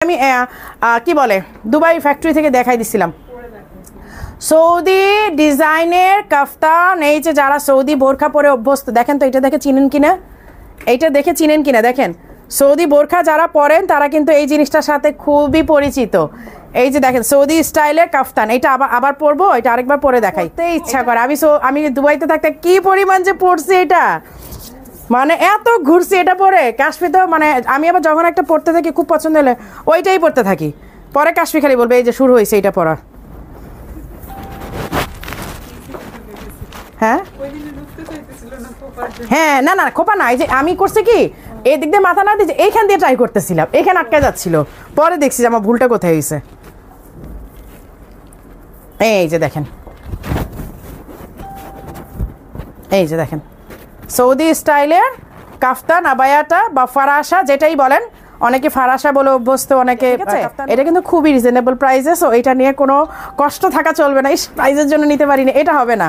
আমি কি বলে দুবাই ফ্যাক্টরি থেকে দেখাই দিছিলাম সৌদি ডিজাইনের কাফতান। এই যে যারা সৌদি বোরখা পরে অভ্যস্ত, দেখেন তো এটা দেখে চিনেন কিনা, এইটা দেখে চিনেন কিনা দেখেন। সৌদি বোরখা যারা পরেন তারা কিন্তু এই জিনিসটার সাথে খুবই পরিচিত। এই যে দেখেন সৌদি স্টাইলের কাফতান, এটা আবার পরবো, এটা আরেকবার পরে দেখাই ইচ্ছা করে। আমি দুবাইতে থাকতে কি পরিমাণ যে পড়ছি, এটা মানে এত ঘুরছি এটা পরে কাশ্মীর তো, মানে আমি আবার যখন একটা পড়তে থাকি খুব পছন্দ হলে ওইটাই পড়তে থাকি, পরে কাশ্মীর খালি বলবে এই যে শুরু হয়েছে এইটা পড়া। হ্যাঁ হ্যাঁ, না না খোপা না, এই যে আমি করছি কি এই দিক দিয়ে মাথা না দিয়ে এইখান দিয়ে ট্রাই করতেছিলাম, এইখানে আটকে যাচ্ছিল, পরে দেখছি যে আমার ভুলটা কোথায় হয়েছে। এই যে দেখেন, এই যে দেখেন সৌদি স্টাইলের কাফতান আবায়াটা বা ফারাসা যেটাই বলেন, অনেকে ফারাসা বলে অভ্যস্ত, অনেকে এটা কিন্তু খুবই রিজনেবল প্রাইসে। সো এটা নিয়ে কোনো কষ্ট থাকা চলবে না, এই প্রাইসের জন্য নিতে পারি না, এটা হবে না।